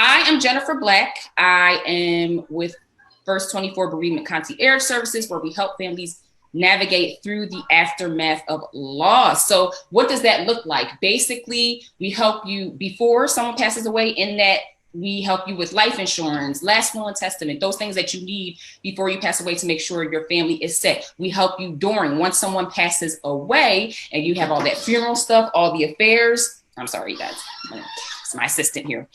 I am Jennifer Black. I am with First 24 Bereavement Concierge Services, where we help families navigate through the aftermath of loss. So what does that look like? Basically, we help you before someone passes away, in that we help you with life insurance, last will and testament, those things that you need before you pass away to make sure your family is set. We help you during, once someone passes away and you have all that funeral stuff, all the affairs. I'm sorry, guys. It's my assistant here.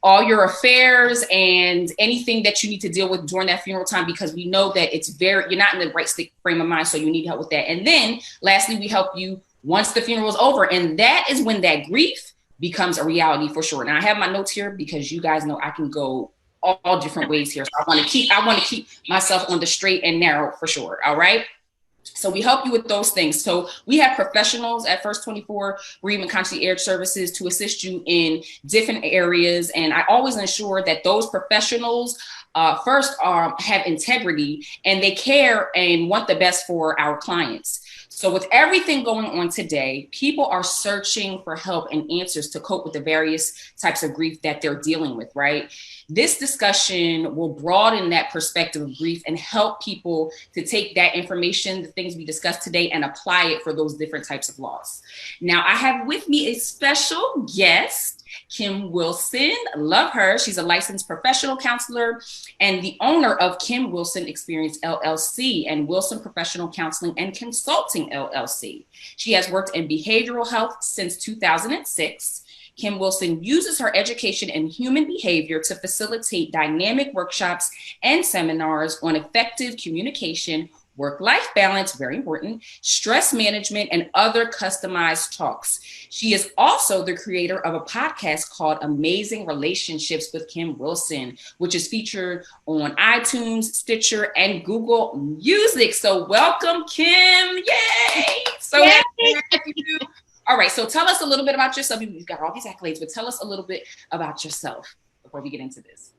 All your affairs and anything that you need to deal with during that funeral time, because we know that you're not in the right frame of mind, so you need help with that. And then lastly, we help you once the funeral is over, and that is when that grief becomes a reality for sure. Now I have my notes here because you guys know I can go all different ways here. So I want to keep myself on the straight and narrow for sure. All right. So we help you with those things. So we have professionals at First 24 Bereavement Concierge Services to assist you in different areas. And I always ensure that those professionals first have integrity, and they care and want the best for our clients. So with everything going on today, people are searching for help and answers to cope with the various types of grief that they're dealing with, right? This discussion will broaden that perspective of grief and help people to take that information, the things we discussed today, and apply it for those different types of loss. Now, I have with me a special guest, Kim Wilson. Love her. She's a licensed professional counselor and the owner of Kim Wilson Experience LLC and Wilson Professional Counseling and Consulting LLC. She has worked in behavioral health since 2006. Kim Wilson uses her education in human behavior to facilitate dynamic workshops and seminars on effective communication, work-life balance, very important, stress management, and other customized talks. She is also the creator of a podcast called Amazing Relationships with Kim Wilson, which is featured on iTunes, Stitcher, and Google Music. So welcome, Kim. Yay! So happy to have you. All right, so tell us a little bit about yourself. You've got all these accolades, but tell us a little bit about yourself before we get into this.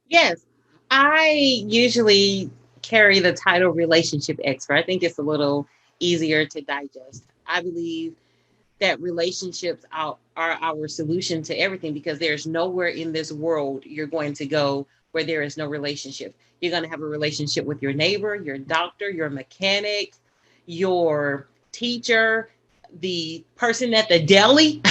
Yes, I usually carry the title relationship expert. I think it's a little easier to digest. I believe that relationships are our solution to everything, because there's nowhere in this world you're going to go where there is no relationship. You're going to have a relationship with your neighbor, your doctor, your mechanic, your teacher, the person at the deli.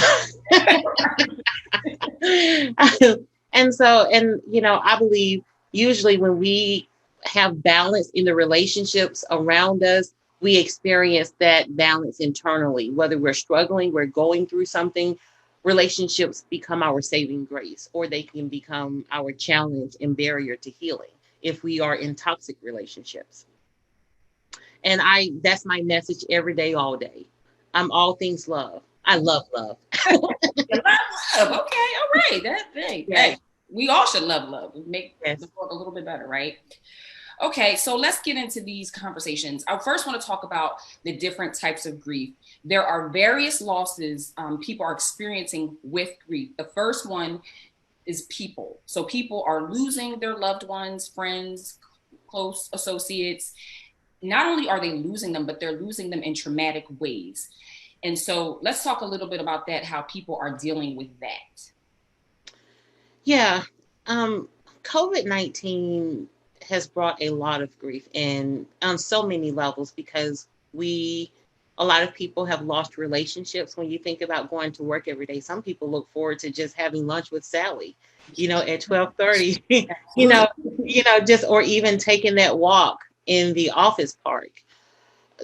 I believe usually when we have balance in the relationships around us, we experience that balance internally. Whether we're struggling, we're going through something, relationships become our saving grace, or they can become our challenge and barrier to healing if we are in toxic relationships. And that's my message every day, all day. I'm all things love. I love love. Love. Okay, all right. That's big. Yes. Hey, we all should love love. Make the world a little bit better, right? Okay, so let's get into these conversations. I first want to talk about the different types of grief. There are various losses people are experiencing with grief. The first one is people. So people are losing their loved ones, friends, close associates. Not only are they losing them, but they're losing them in traumatic ways. And so let's talk a little bit about that, how people are dealing with that. Yeah. COVID-19 has brought a lot of grief, and on so many levels, because a lot of people have lost relationships. When you think about going to work every day, some people look forward to just having lunch with Sally, at 12:30, or even taking that walk in the office park.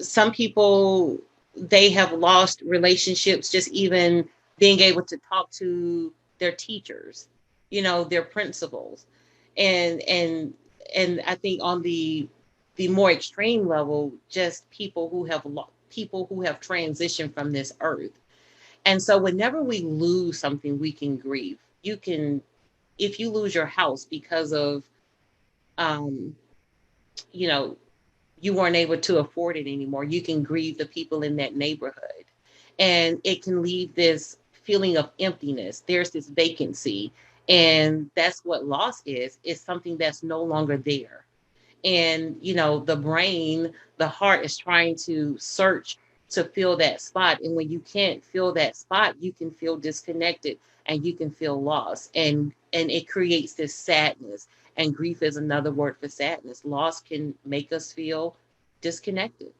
Some people, they have lost relationships, just even being able to talk to their teachers, their principals. And I think on the more extreme level, just people who have transitioned from this earth. And so whenever we lose something, we can grieve. If you lose your house because of, you weren't able to afford it anymore, you can grieve the people in that neighborhood. And it can leave this feeling of emptiness. There's this vacancy. And that's what loss is. It's something that's no longer there. And, the brain, the heart is trying to search to fill that spot. And when you can't fill that spot, you can feel disconnected and you can feel lost, and it creates this sadness. And grief is another word for sadness. Loss can make us feel disconnected.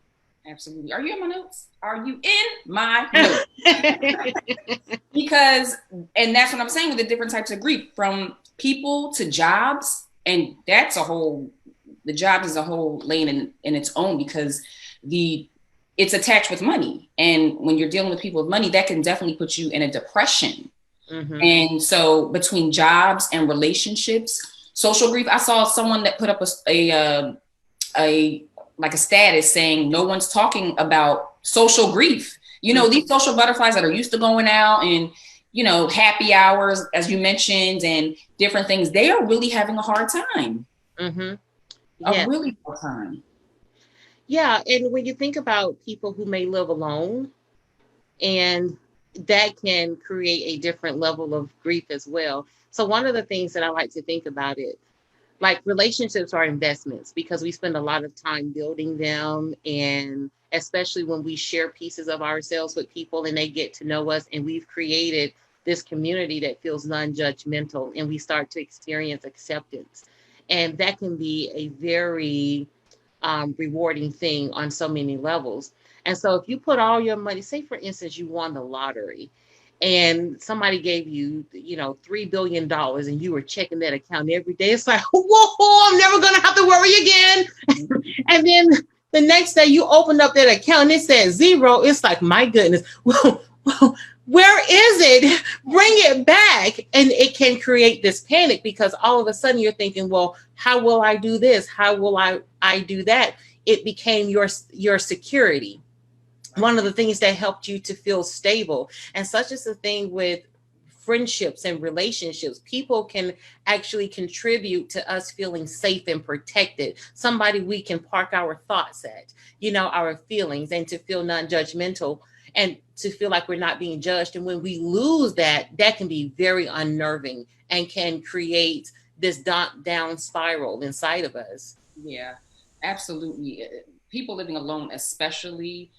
Absolutely. Are you in my notes? Are you in my notes? Because, and that's what I'm saying with the different types of grief, from people to jobs. And that's a whole, the job is a whole lane in its own, because it's attached with money. And when you're dealing with people with money, that can definitely put you in a depression. Mm-hmm. And so between jobs and relationships, social grief, I saw someone that put up a like a status saying no one's talking about social grief. You know, these social butterflies that are used to going out and, you know, happy hours, as you mentioned, and different things, they are really having a hard time. Mm-hmm. Yeah. A really hard time. Yeah. And when you think about people who may live alone, and that can create a different level of grief as well. So one of the things that I like to think about it, like relationships are investments, because we spend a lot of time building them. And especially when we share pieces of ourselves with people and they get to know us, and we've created this community that feels non-judgmental, and we start to experience acceptance. And that can be a very rewarding thing on so many levels. And so if you put all your money, say for instance, you won the lottery and somebody gave you, $3 billion, and you were checking that account every day. It's like, whoa, I'm never going to have to worry again. And then the next day you open up that account and it says zero. It's like, my goodness, well, where is it? Bring it back. And it can create this panic, because all of a sudden you're thinking, well, how will I do this? How will I do that? It became your security. One of the things that helped you to feel stable. And such is the thing with friendships and relationships. People can actually contribute to us feeling safe and protected. Somebody we can park our thoughts at, our feelings, and to feel non-judgmental and to feel like we're not being judged. And when we lose that, that can be very unnerving and can create this down spiral inside of us. Yeah, absolutely. People living alone, especially,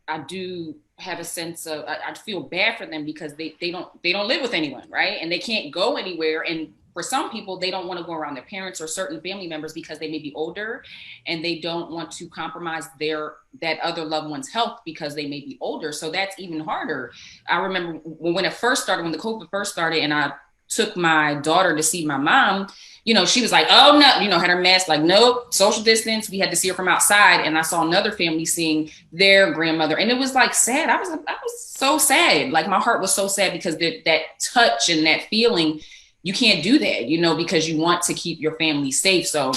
I do have a sense of, I feel bad for them, because they don't live with anyone, right? And they can't go anywhere. And for some people, they don't want to go around their parents or certain family members because they may be older, and they don't want to compromise that other loved one's health because they may be older. So that's even harder. I remember when the COVID first started, and I took my daughter to see my mom, she was like, oh no, had her mask, like, nope, social distance. We had to see her from outside. And I saw another family seeing their grandmother, and it was like sad. I was so sad. Like, my heart was so sad, because that touch and that feeling, you can't do that, because you want to keep your family safe. So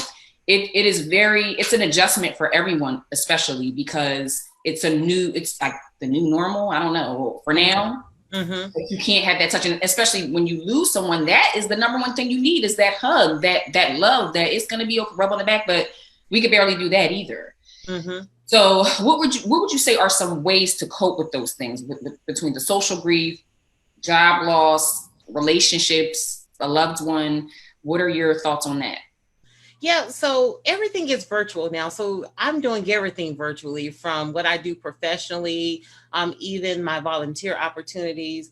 it's an adjustment for everyone, especially because it's like the new normal. I don't know, for now. Mm-hmm. You can't have that touch, and especially when you lose someone, that is the number one thing you need, is that hug, that love, that it's going to be a rub on the back, but we could barely do that either. Mm-hmm. So what would you say are some ways to cope with those things, between the social grief, job loss, relationships, a loved one? What are your thoughts on that? Yeah, so everything is virtual now. So I'm doing everything virtually, from what I do professionally, even my volunteer opportunities,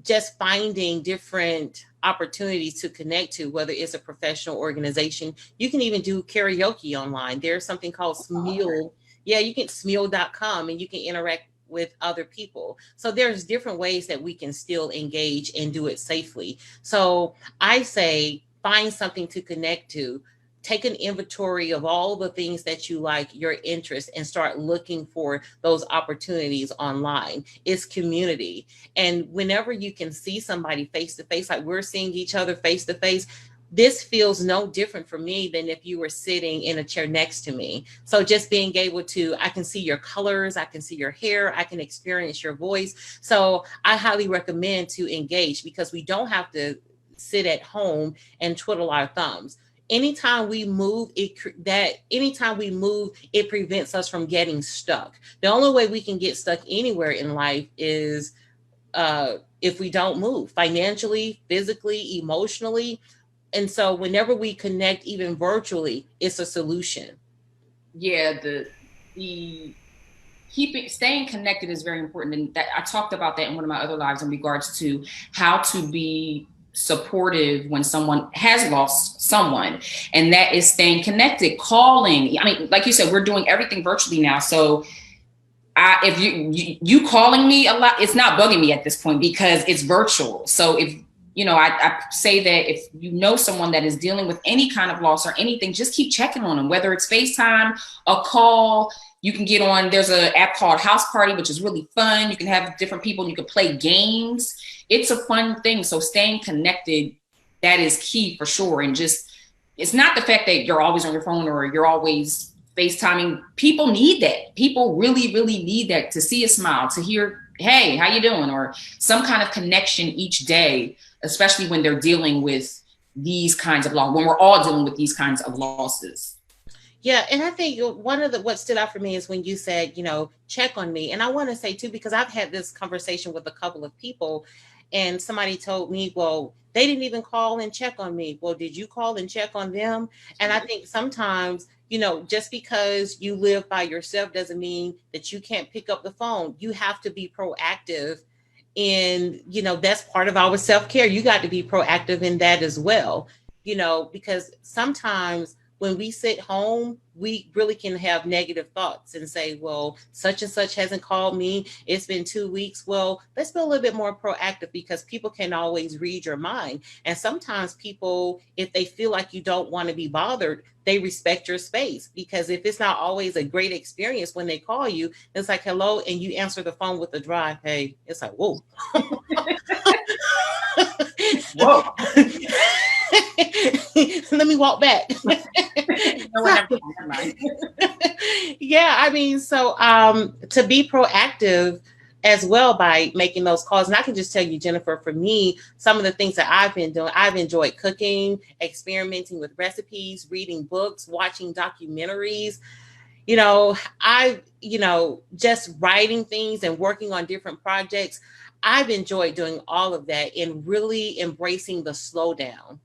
just finding different opportunities to connect to, whether it's a professional organization. You can even do karaoke online. There's something called Smule. Yeah, you can smule.com, and you can interact with other people. So there's different ways that we can still engage and do it safely. So I say, find something to connect to. Take an inventory of all the things that you like, your interests, and start looking for those opportunities online. It's community. And whenever you can see somebody face to face, like we're seeing each other face to face, this feels no different for me than if you were sitting in a chair next to me. So just being able to, I can see your colors, I can see your hair, I can experience your voice. So I highly recommend to engage, because we don't have to sit at home and twiddle our thumbs. Anytime we move, it prevents us from getting stuck. The only way we can get stuck anywhere in life is if we don't move, financially, physically, emotionally. And so whenever we connect, even virtually, it's a solution. Yeah, the staying connected is very important. And that I talked about that in one of my other lives in regards to how to be supportive when someone has lost someone, and that is staying connected, calling. I mean, like you said, we're doing everything virtually now. So if you calling me a lot, it's not bugging me at this point because it's virtual. So if I say that if you know someone that is dealing with any kind of loss or anything, just keep checking on them, whether it's FaceTime, a call. You can get on, there's an app called House Party, which is really fun. You can have different people and you can play games. It's a fun thing. So staying connected, that is key for sure. And just, it's not the fact that you're always on your phone or you're always FaceTiming. People need that. People really, really need that, to see a smile, to hear, hey, how you doing? Or some kind of connection each day, especially when they're dealing with these kinds of loss, when we're all dealing with these kinds of losses. Yeah, and I think one of what stood out for me is when you said, check on me. And I want to say too, because I've had this conversation with a couple of people, and somebody told me, well, they didn't even call and check on me. Well, did you call and check on them? And I think sometimes, just because you live by yourself doesn't mean that you can't pick up the phone. You have to be proactive. And, that's part of our self-care. You got to be proactive in that as well, because sometimes when we sit home, we really can have negative thoughts and say, well, such and such hasn't called me. It's been 2 weeks. Well, let's be a little bit more proactive, because people can always read your mind. And sometimes people, if they feel like you don't want to be bothered, they respect your space, because if it's not always a great experience when they call you, it's like, hello, and you answer the phone with a dry, hey, it's like, whoa. Whoa. Let me walk back. Yeah, I mean, so to be proactive as well by making those calls. And I can just tell you, Jennifer, for me, some of the things that I've been doing, I've enjoyed cooking, experimenting with recipes, reading books, watching documentaries. Just writing things and working on different projects. I've enjoyed doing all of that and really embracing the slowdown.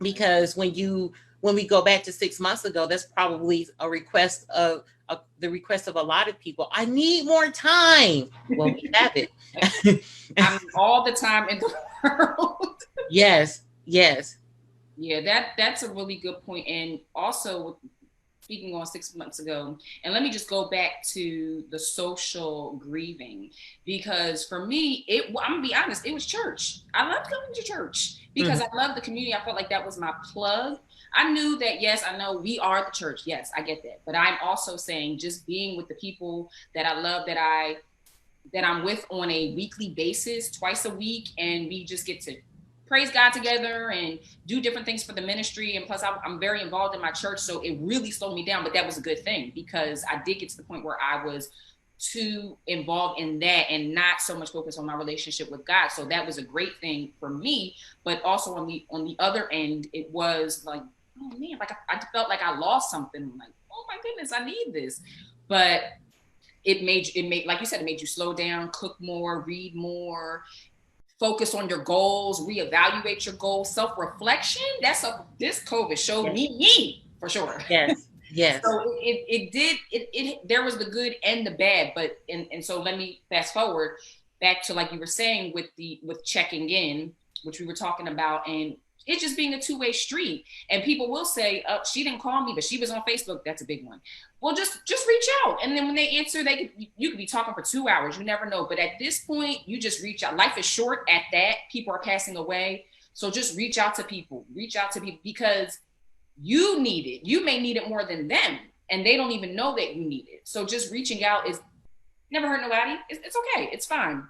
Because when we go back to 6 months ago, that's probably the request of a lot of people. I need more time. Well, we have it. I mean, all the time in the world. Yes. Yeah, that's a really good point. And also, speaking on 6 months ago, and let me just go back to the social grieving, because for me, I'm gonna be honest, it was church. I loved going to church because I love the community. I felt like that was my plug. I knew that, yes, I know we are the church. Yes, I get that. But I'm also saying just being with the people that I love, that I'm with on a weekly basis, twice a week, and we just get to praise God together and do different things for the ministry. And plus I'm very involved in my church. So it really slowed me down, but that was a good thing, because I did get to the point where I was too involved in that and not so much focused on my relationship with God. So that was a great thing for me. But also on the other end, it was like, oh man, like I felt like I lost something. I'm like, oh my goodness, I need this. But it made, like you said, it made you slow down, cook more, read more, focus on your goals, reevaluate your goals, self-reflection. This COVID showed me for sure. Yes. So there was the good and the bad, but and so let me fast forward back to, like you were saying, with checking in, which we were talking about, and it just being a two-way street. And people will say, oh, she didn't call me, but she was on Facebook. That's a big one. Well, just reach out. And then when they answer, you could be talking for 2 hours. You never know. But at this point, you just reach out. Life is short at that. People are passing away. So just reach out to people. Reach out to people, because you need it. You may need it more than them, and they don't even know that you need it. So just reaching out is never hurt nobody. It's okay. It's fine.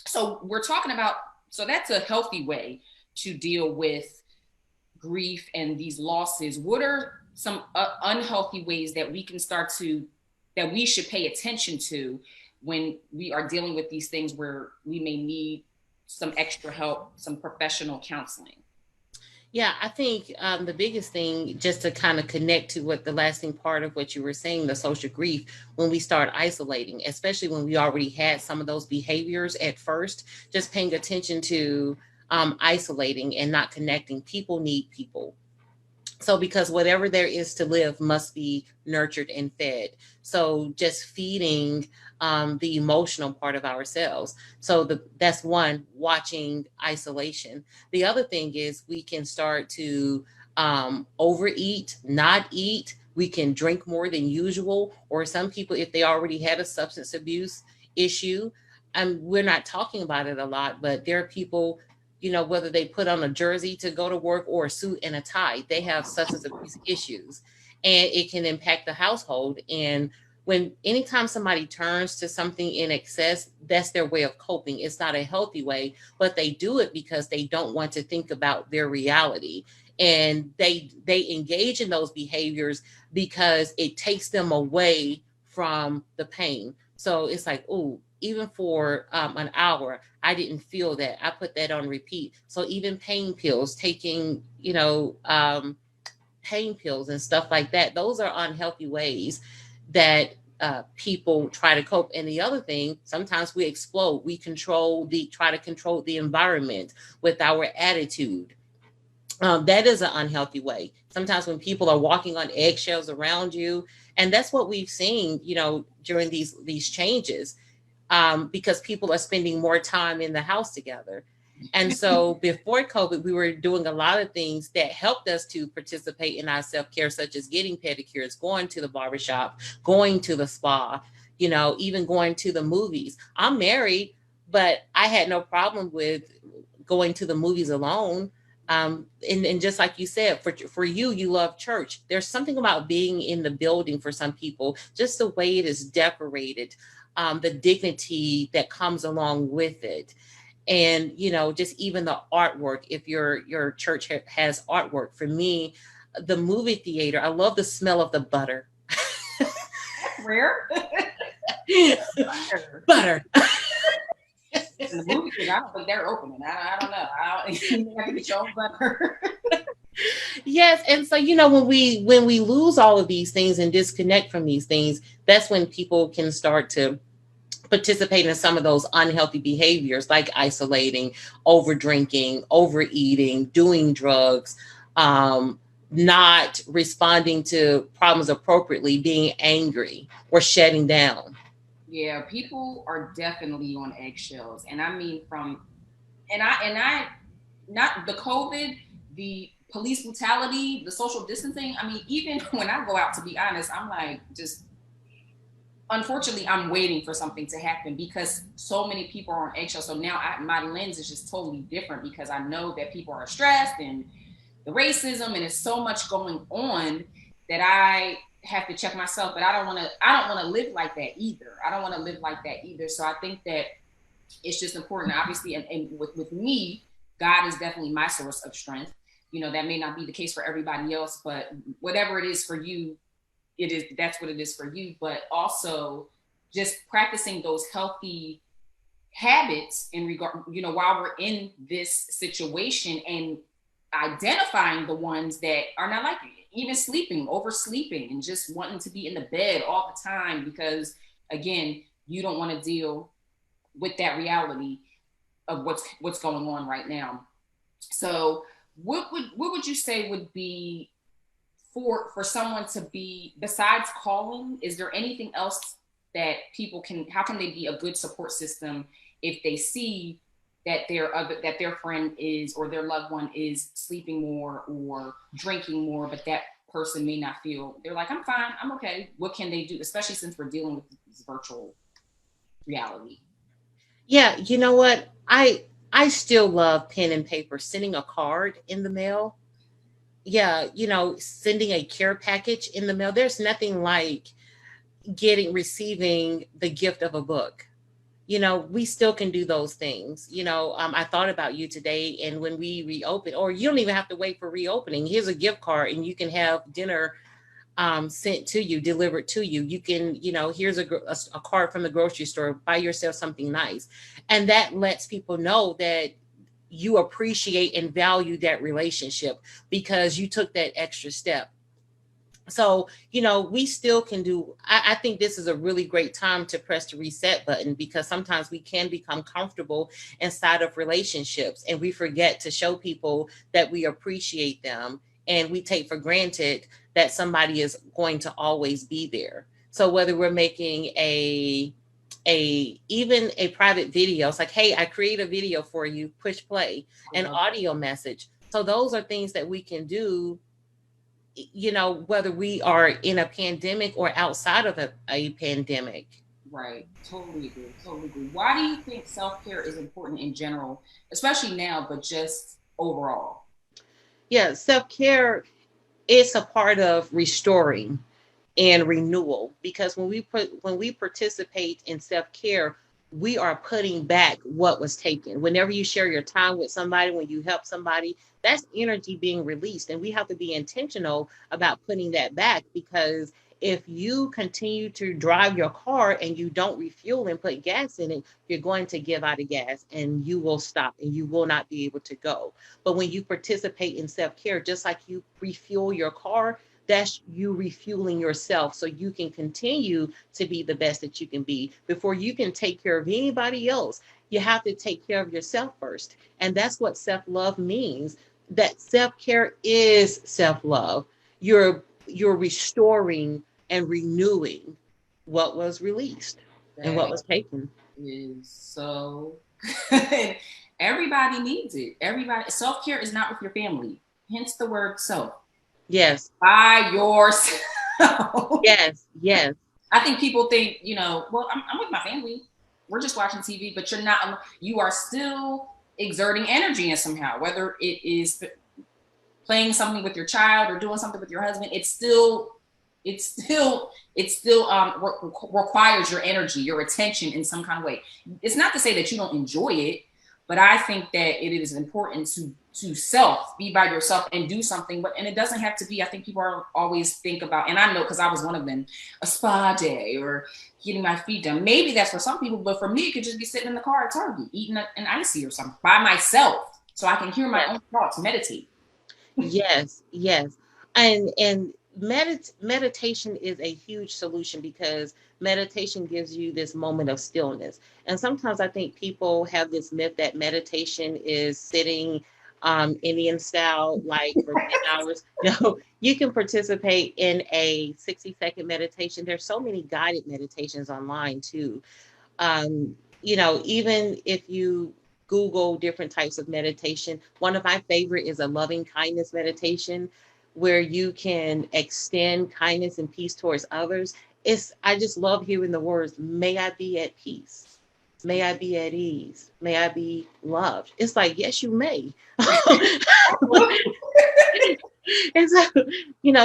So we're talking about, so that's a healthy way to deal with grief and these losses. What are some unhealthy ways that we should pay attention to when we are dealing with these things, where we may need some extra help, some professional counseling? Yeah, I think the biggest thing, just to kind of connect to what the lasting part of what you were saying, the social grief, when we start isolating, especially when we already had some of those behaviors at first, just paying attention to isolating and not connecting. People need people. So because whatever there is to live must be nurtured and fed. So just feeding the emotional part of ourselves. So that's one, watching isolation. The other thing is we can start to overeat, not eat. We can drink more than usual. Or some people, if they already had a substance abuse issue, and we're not talking about it a lot, but there are people, whether they put on a jersey to go to work or a suit and a tie, they have substance abuse issues, and it can impact the household. And when anytime somebody turns to something in excess, that's their way of coping. It's not a healthy way, but they do it because they don't want to think about their reality. And they engage in those behaviors because it takes them away from the pain. So it's like, oh, even for an hour, I didn't feel that. I put that on repeat. So even pain pills, taking, pain pills and stuff like that, those are unhealthy ways that people try to cope. And the other thing, sometimes we explode. We try to control the environment with our attitude. That is an unhealthy way. Sometimes when people are walking on eggshells around you, and that's what we've seen, during these changes, because people are spending more time in the house together. And so before COVID, we were doing a lot of things that helped us to participate in our self-care, such as getting pedicures, going to the barbershop, going to the spa, even going to the movies. I'm married, but I had no problem with going to the movies alone. And just like you said, for you, you love church. There's something about being in the building for some people, just the way it is decorated, the dignity that comes along with it. And, just even the artwork, if your church has artwork. For me, the movie theater, I love the smell of the butter. That's rare. Butter. In the movie theater, I don't think they're opening. I don't know. I can get your own butter. Yes, and so when we lose all of these things and disconnect from these things, that's when people can start to participate in some of those unhealthy behaviors like isolating, over drinking, overeating, doing drugs, not responding to problems appropriately, being angry or shutting down. Yeah, people are definitely on eggshells, and I mean and I not the COVID, the police brutality, the social distancing. I mean, even when I go out, to be honest, I'm like, just unfortunately, I'm waiting for something to happen because so many people are on eggshells. So now my lens is just totally different because I know that people are stressed and the racism and it's so much going on that I have to check myself. But I don't want to live like that either. I don't want to live like that either. So I think that it's just important, obviously, and with me, God is definitely my source of strength. That may not be the case for everybody else, but whatever it is for you, that's what it is for you. But also just practicing those healthy habits in regard, while we're in this situation, and identifying the ones that are not like you, even sleeping, oversleeping, and just wanting to be in the bed all the time because, again, you don't want to deal with that reality of what's going on right now. So what would you say would be for someone to be, besides calling, is there anything else that people can, how can they be a good support system if they see that their friend is, or their loved one is sleeping more or drinking more, but that person may not feel, they're like, I'm fine, I'm okay. What can they do, especially since we're dealing with this virtual reality? Yeah, you know what? I still love pen and paper, sending a card in the mail. Yeah, sending a care package in the mail. There's nothing like receiving the gift of a book. We still can do those things. I thought about you today, and when we reopen, or you don't even have to wait for reopening. Here's a gift card, and you can have dinner sent to you, delivered to you. You can, here's a card from the grocery store, buy yourself something nice. And that lets people know that you appreciate and value that relationship because you took that extra step. So, we still can do, I think this is a really great time to press the reset button because sometimes we can become comfortable inside of relationships and we forget to show people that we appreciate them and we take for granted that somebody is going to always be there. So whether we're making even a private video, it's like, hey, I create a video for you, push play, an audio message. So those are things that we can do, whether we are in a pandemic or outside of a pandemic. Right. Totally agree. Totally agree. Why do you think self-care is important in general, especially now, but just overall? Yeah, self-care is a part of restoring and renewal, because when we participate in self-care, we are putting back what was taken. Whenever you share your time with somebody, when you help somebody, that's energy being released, and we have to be intentional about putting that back, because if you continue to drive your car and you don't refuel and put gas in it, you're going to give out of gas and you will stop and you will not be able to go. But when you participate in self-care, just like you refuel your car, that's you refueling yourself so you can continue to be the best that you can be. Before you can take care of anybody else, you have to take care of yourself first. And that's what self-love means. That self-care is self-love. You're restoring and renewing what was released and what was taken. Is so good. Everybody needs it. Everybody, self-care is not with your family. Hence the word self. Yes. By yourself. Yes. Yes. I think people think, well, I'm with my family. We're just watching TV, but you're not. You are still exerting energy in somehow, whether it is playing something with your child or doing something with your husband. It still requires your energy, your attention in some kind of way. It's not to say that you don't enjoy it, but I think that it is important to be by yourself and do something. And it doesn't have to be, I think people are always think about, and I know because I was one of them, a spa day or getting my feet done. Maybe that's for some people, but for me, it could just be sitting in the car at Target, eating an icy or something by myself so I can hear my own thoughts, meditate. Yes, yes. And meditation is a huge solution, because meditation gives you this moment of stillness. And sometimes I think people have this myth that meditation is sitting Indian style, like for 10 hours. No, you can participate in a 60-second meditation. There's so many guided meditations online too. Even if you Google different types of meditation, one of my favorite is a loving kindness meditation, where you can extend kindness and peace towards others. I just love hearing the words, may I be at peace. May I be at ease. May I be loved. It's like, yes, you may. And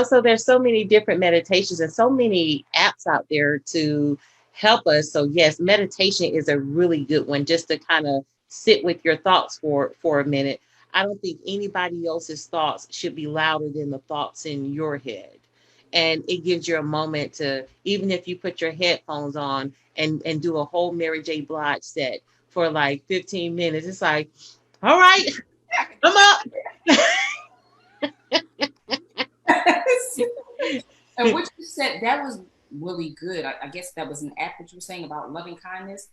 so there's so many different meditations and so many apps out there to help us. So yes, meditation is a really good one, just to kind of sit with your thoughts for a minute. I don't think anybody else's thoughts should be louder than the thoughts in your head. And it gives you a moment to, even if you put your headphones on and do a whole Mary J. Blige set for like 15 minutes, it's like, all right, I'm up. And what you said, that was really good. I guess that was an app that you were saying about loving kindness.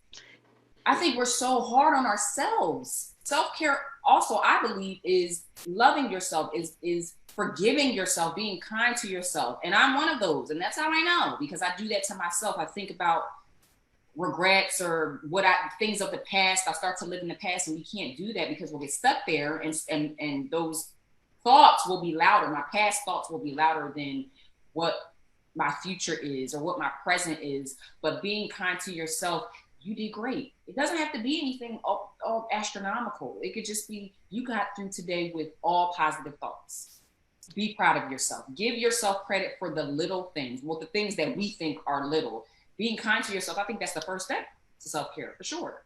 I think we're so hard on ourselves. Self-care also, I believe, is loving yourself, is forgiving yourself, being kind to yourself. And I'm one of those. And that's how I know, because I do that to myself. I think about regrets or things of the past. I start to live in the past, and we can't do that because we'll get stuck there, and those thoughts will be louder. My past thoughts will be louder than what my future is or what my present is. But being kind to yourself, you did great. It doesn't have to be anything all astronomical. It could just be, you got through today with all positive thoughts. Be proud of yourself. Give yourself credit for the little things, the things that we think are little. Being kind to yourself, I think that's the first step to self-care, for sure.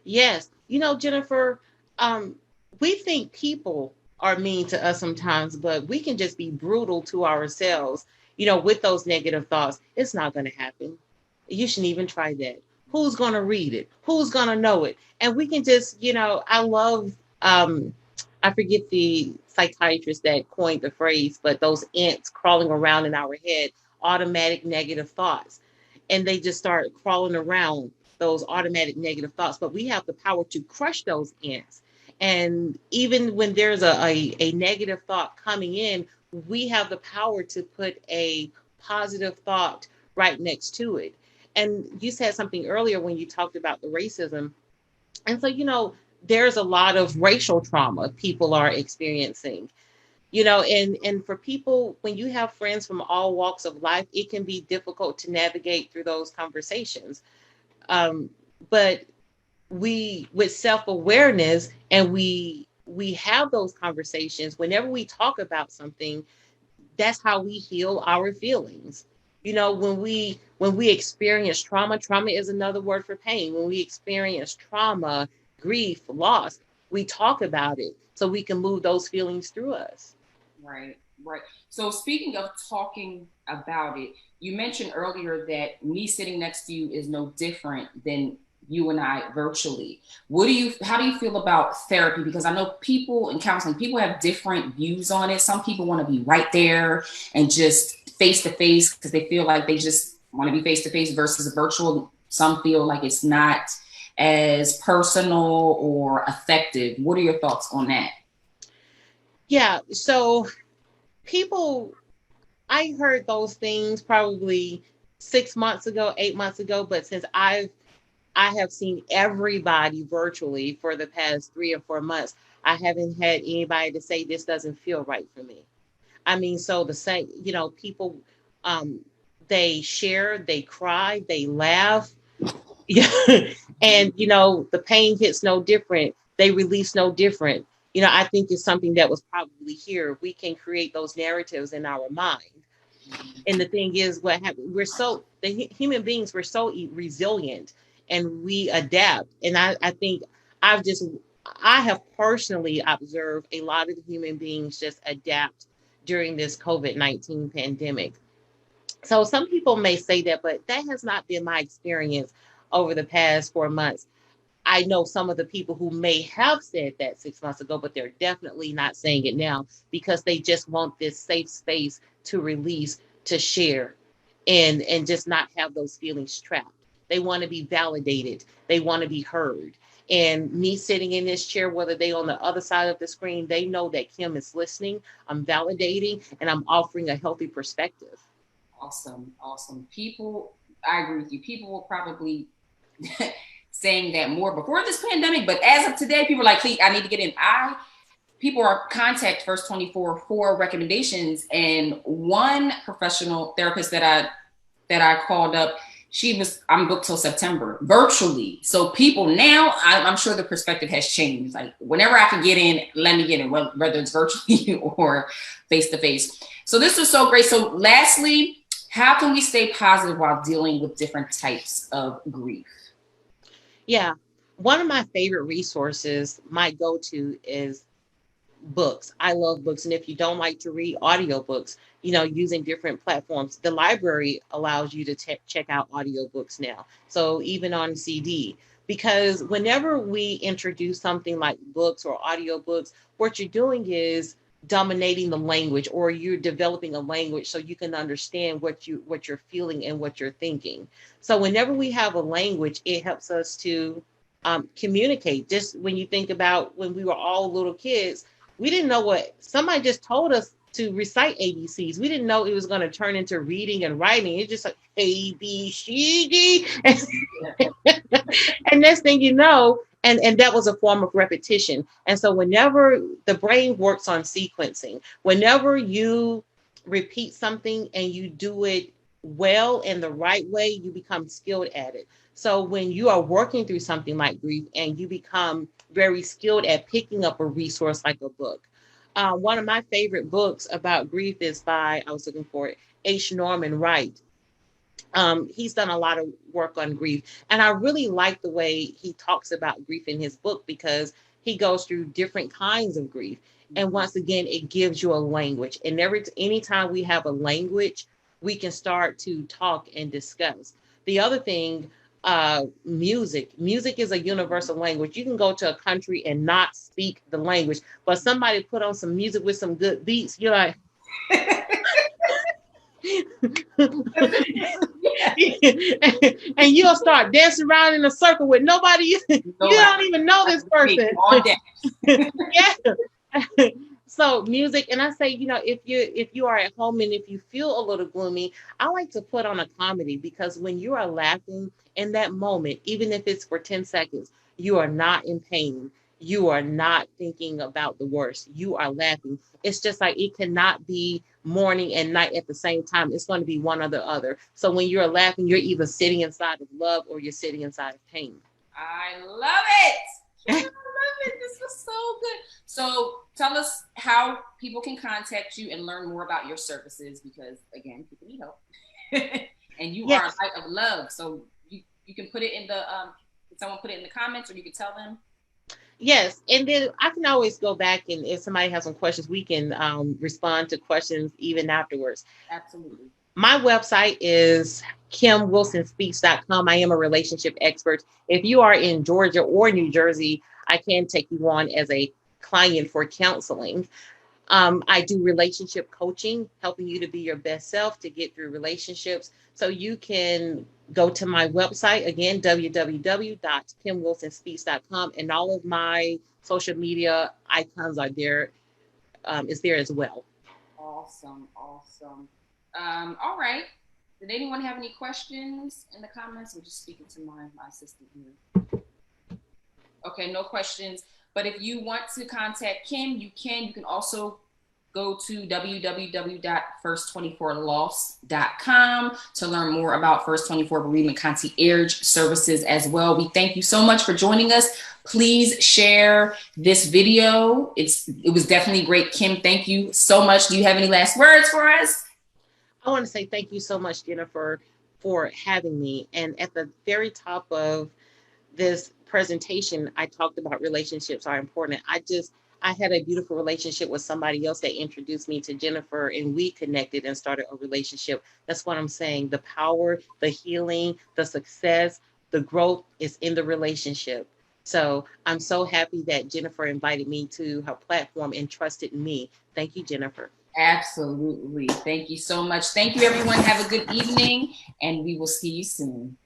Yes. Jennifer, we think people are mean to us sometimes, but we can just be brutal to ourselves, with those negative thoughts. It's not going to happen. You shouldn't even try that. Who's going to read it? Who's going to know it? And we can just, I love, I forget the psychiatrist that coined the phrase, but those ants crawling around in our head, automatic negative thoughts. And they just start crawling around, those automatic negative thoughts. But we have the power to crush those ants And even when there's a negative thought coming in, we have the power to put a positive thought right next to it. And you said something earlier when you talked about the racism. And so, there's a lot of racial trauma people are experiencing, and for people, when you have friends from all walks of life, it can be difficult to navigate through those conversations. Um, but we, with self-awareness, and we have those conversations whenever we talk about something, that's how we heal our feelings. When we experience trauma is another word for pain. When we experience trauma, grief, loss, we talk about it so we can move those feelings through us. Right, right. So speaking of talking about it, you mentioned earlier that me sitting next to you is no different than you and I virtually. How do you feel about therapy? Because I know people in counseling, people have different views on it. Some people want to be right there and just face to face because they feel like they just want to be face to face versus virtual. Some feel like it's not as personal or effective. What are your thoughts on that? Yeah, so people, I heard those things probably 6 months ago, 8 months ago, but since I have seen everybody virtually for the past 3 or 4 months, I haven't had anybody to say this doesn't feel right for me. I mean, so the same, people, um, they share, they cry, they laugh, yeah. And the pain hits no different, they release no different. I think it's something that was probably here. We can create those narratives in our mind. And the thing is, what happened, human beings, we're so resilient, and we adapt. And I think i've just I have personally observed a lot of the human beings just adapt during this COVID-19 pandemic. So some people may say that, but that has not been my experience over the past 4 months. I know some of the people who may have said that 6 months ago, but they're definitely not saying it now because they just want this safe space to release, to share, and just not have those feelings trapped. They want to be validated. They want to be heard. And me sitting in this chair, whether they on the other side of the screen, they know that Kim is listening. I'm validating, and I'm offering a healthy perspective. Awesome, awesome. People, I agree with you. People were probably saying that more before this pandemic, but as of today, people are like, "Please, I need to get in." People are contact First 24 for recommendations, and one professional therapist that I called up, I'm booked till September virtually. So people now, I'm sure the perspective has changed. Like whenever I can get in, let me get in, whether it's virtually or face to face. So this was so great. So lastly, how can we stay positive while dealing with different types of grief? Yeah. One of my favorite resources, my go to, is books. I love books. And if you don't like to read, audiobooks, using different platforms. The library allows you to check out audiobooks now. So even on CD, because whenever we introduce something like books or audiobooks, what you're doing is dominating the language, or you're developing a language so you can understand what you're feeling and what you're thinking. So whenever we have a language, it helps us to communicate. Just when you think about when we were all little kids, we didn't know what somebody just told us to recite ABCs. We didn't know it was going to turn into reading and writing. It's just like A, B, C, D. And next thing you know, and that was a form of repetition. And so whenever the brain works on sequencing, whenever you repeat something and you do it well in the right way, you become skilled at it. So when you are working through something like grief and you become very skilled at picking up a resource like a book. One of my favorite books about grief is by, I was looking for it, H. Norman Wright. He's done a lot of work on grief. And I really like the way he talks about grief in his book because he goes through different kinds of grief. And once again, it gives you a language. And anytime we have a language, we can start to talk and discuss. The other thing, music is a universal language. You can go to a country and not speak the language, but somebody put on some music with some good beats, you're like, And you'll start dancing around in a circle with nobody. You don't even know this person. All day. Yeah. So music, and I say, if you are at home and if you feel a little gloomy, I like to put on a comedy, because when you are laughing in that moment, even if it's for 10 seconds, you are not in pain. You are not thinking about the worst. You are laughing. It's just like it cannot be morning and night at the same time. It's going to be one or the other. So when you're laughing, you're either sitting inside of love or you're sitting inside of pain. I love it. I love it. This was so good. So tell us how people can contact you and learn more about your services, because again, people need help. And you are a light of love. So you can put it in the can someone put it in the comments, or you can tell them? Yes, and then I can always go back, and if somebody has some questions, we can respond to questions even afterwards. Absolutely. My website is kimwilsonspeaks.com. I am a relationship expert. If you are in Georgia or New Jersey, I can take you on as a client for counseling. I do relationship coaching, helping you to be your best self, to get through relationships. So you can go to my website, again, www.kimwilsonspeaks.com, and all of my social media icons are there, is there as well. Awesome. All right. Did anyone have any questions in the comments? I'm just speaking to my assistant here. Okay, no questions. But if you want to contact Kim, you can. You can also go to www.first24loss.com to learn more about First 24 Bereavement Concierge Services as well. We thank you so much for joining us. Please share this video. It was definitely great. Kim, thank you so much. Do you have any last words for us? I want to say thank you so much, Jennifer, for having me. And at the very top of this presentation, I talked about relationships are important. I had a beautiful relationship with somebody else that introduced me to Jennifer, and we connected and started a relationship. That's what I'm saying. The power, the healing, the success, the growth is in the relationship. So I'm so happy that Jennifer invited me to her platform and trusted me. Thank you, Jennifer. Absolutely. Thank you so much. Thank you, everyone. Have a good evening, and we will see you soon.